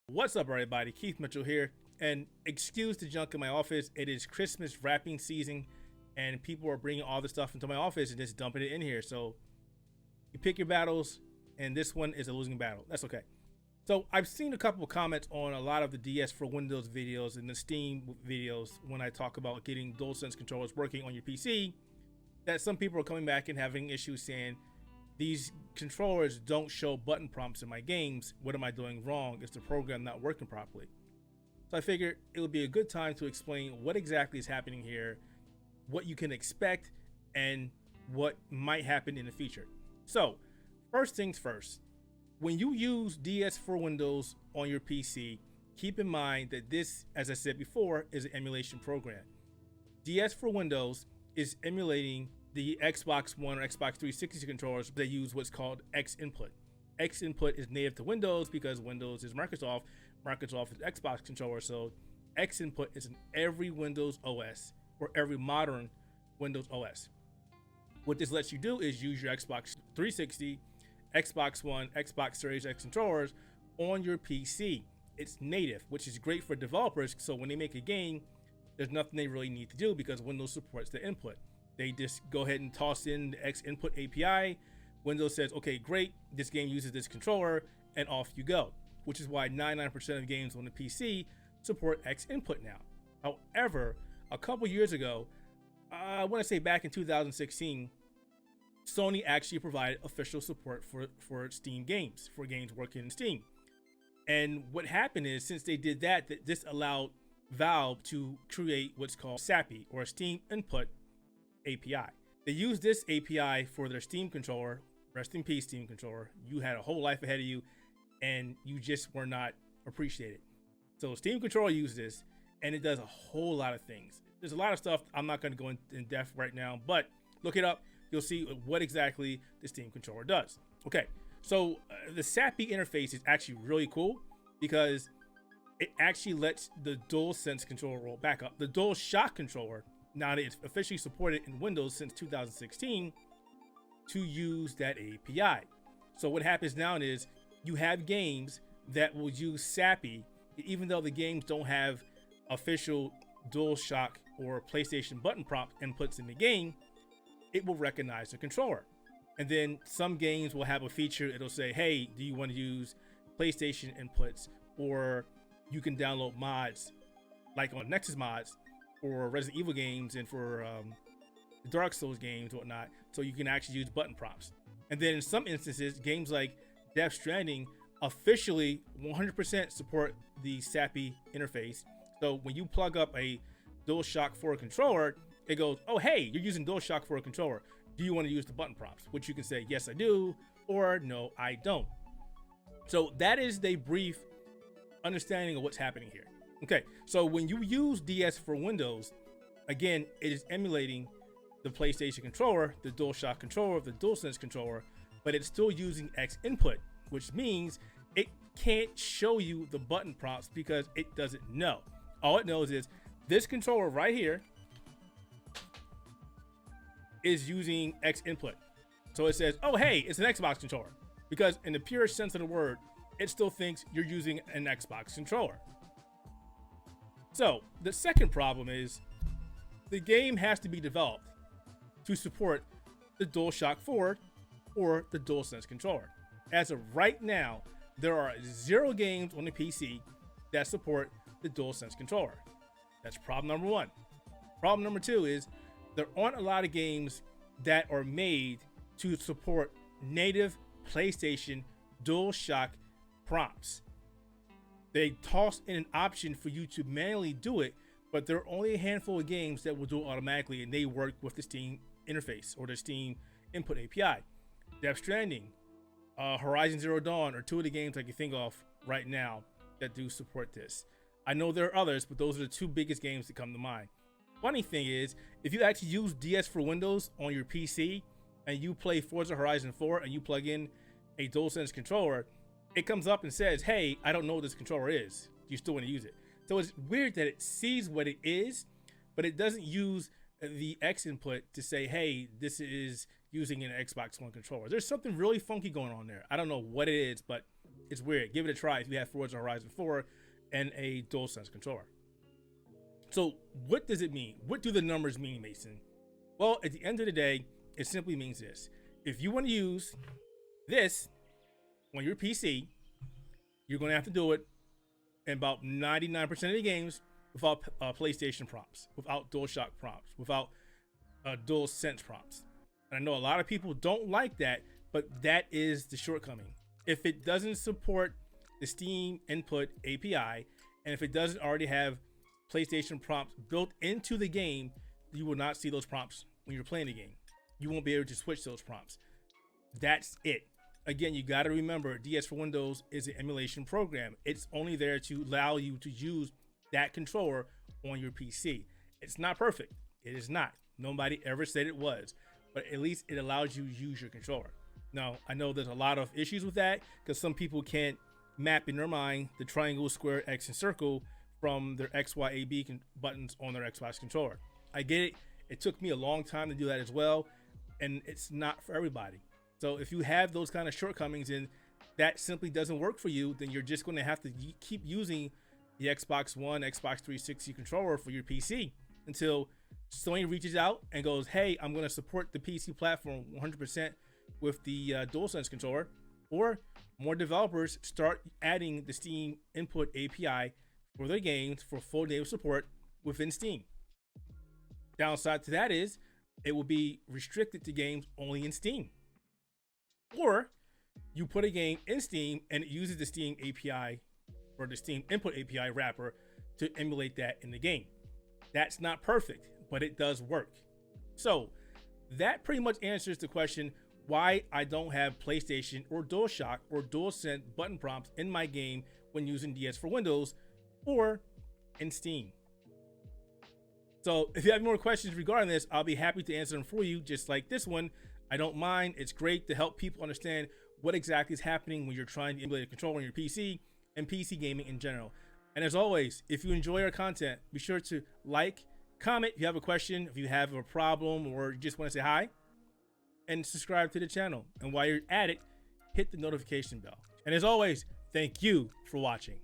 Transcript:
What's up, everybody? Keith Mitchell here, and excuse the junk in my office. It is Christmas wrapping season, and people are bringing all the stuff into my office and just dumping it in here. So you pick your battles, and this one is a losing battle. That's okay. So I've seen a couple of comments on a lot of the DS4windows videos and the Steam videos when I talk about getting DualSense controllers working on your PC, that some people are coming back and having issues saying, these controllers don't show button prompts in my games. What am I doing wrong? Is the program not working properly? So I figured it would be a good time to explain what exactly is happening here, what you can expect, and what might happen in the future. So first things first, when you use DS4windows on your PC, keep in mind that this, as I said before, is an emulation program. DS4windows is emulating the Xbox One or Xbox 360 controllers. They use what's called Xinput. Xinput is native to Windows because Windows is Microsoft. Microsoft is Xbox controller. So Xinput is in every Windows OS or every modern Windows OS. What this lets you do is use your Xbox 360, Xbox One, Xbox Series X controllers on your PC. It's native, which is great for developers. So when they make a game, there's nothing they really need to do because Windows supports the input. They just go ahead and toss in the Xinput API. Windows says, okay, great, this game uses this controller, and off you go, which is why 99% of games on the PC support Xinput now. However, a couple years ago, I want to say back in 2016, Sony actually provided official support for Steam games, for games working in Steam. And what happened is, since they did that, this allowed Valve to create what's called SIAPI, or Steam Input API. They used this API for their Steam controller. Rest in peace, Steam controller. You had a whole life ahead of you and you just were not appreciated. So Steam controller used this, and it does a whole lot of things. There's a lot of stuff I'm not going to go in depth right now, but look it up. You'll see what exactly the Steam controller does. Okay, so the SIAPI interface is actually really cool because it actually lets the DualSense controller roll back up. The DualShock controller, now that it's officially supported in Windows since 2016, to use that API. So what happens now is you have games that will use SIAPI, even though the games don't have official DualShock or PlayStation button prompt inputs in the game, it will recognize the controller. And then some games will have a feature, it'll say, hey, do you want to use PlayStation inputs? Or you can download mods like on Nexus mods for Resident Evil games and for Dark Souls games and whatnot, so you can actually use button prompts. And then in some instances, games like Death Stranding officially 100% support the SIAPI interface. So when you plug up a DualShock 4 controller, it goes, oh hey, you're using DualShock 4 controller. Do you want to use the button prompts? Which you can say, yes I do, or no I don't. So that is the brief understanding of what's happening here. Okay, so when you use DS4windows, again, it is emulating the PlayStation controller, the DualShock controller, the DualSense controller, but it's still using Xinput, which means it can't show you the button prompts because it doesn't know. All it knows is this controller right here is using Xinput. So it says, oh hey, it's an Xbox controller, because in the purest sense of the word, it still thinks you're using an Xbox controller. So the second problem is the game has to be developed to support the DualShock 4 or the DualSense controller. As of right now, there are 0 games on the PC that support the DualSense controller. That's problem number 1. Problem number 2 is there aren't a lot of games that are made to support native PlayStation DualShock prompts. They toss in an option for you to manually do it, but there are only a handful of games that will do it automatically, and they work with the Steam interface or the Steam Input API. Death Stranding, Horizon Zero Dawn are 2 of the games I can think of right now that do support this. I know there are others, but those are the 2 biggest games that come to mind. Funny thing is, if you actually use DS4windows on your PC and you play Forza Horizon 4 and you plug in a DualSense controller, it comes up and says, hey, I don't know what this controller is. Do you still want to use it? So it's weird that it sees what it is, but it doesn't use the Xinput to say, hey, this is using an Xbox One controller. There's something really funky going on there. I don't know what it is, but It's weird. Give it a try if you have Forza Horizon 4 and a DualSense controller. So what does it mean? What do the numbers mean, Mason? Well, at the end of the day, it simply means this. If you want to use this on your PC, you're going to have to do it in about 99% of the games without PlayStation prompts, without DualShock prompts, without DualSense prompts. And I know a lot of people don't like that, but that is the shortcoming. If it doesn't support the Steam Input API, and if it doesn't already have PlayStation prompts built into the game, you will not see those prompts when you're playing the game. You won't be able to switch those prompts. That's it. Again, you got to remember, DS4windows is an emulation program. It's only there to allow you to use that controller on your PC. It's not perfect. It is not. Nobody ever said it was, but at least it allows you to use your controller. Now, I know there's a lot of issues with that because some people can't map in their mind the triangle, square, X, and circle from their X, Y, A, B buttons on their Xbox controller. I get it. It took me a long time to do that as well, and it's not for everybody. So if you have those kind of shortcomings and that simply doesn't work for you, then you're just going to have to keep using the Xbox One, Xbox 360 controller for your PC until Sony reaches out and goes, hey, I'm going to support the PC platform 100% with the DualSense controller, or more developers start adding the Steam Input API for their games for full day of support within Steam. Downside to that is it will be restricted to games only in Steam. Or you put a game in Steam and it uses the Steam API or the Steam Input API wrapper to emulate that in the game. That's not perfect, but it does work. So that pretty much answers the question why I don't have PlayStation or DualShock or DualSense button prompts in my game when using DS4windows or in Steam. So if you have more questions regarding this, I'll be happy to answer them for you, just like this one. I don't mind. It's great to help people understand what exactly is happening when you're trying to emulate a controller on your PC and PC gaming in general. And as always, if you enjoy our content, be sure to like, comment if you have a question, if you have a problem, or you just want to say hi, and subscribe to the channel. And while you're at it, hit the notification bell. And as always, thank you for watching.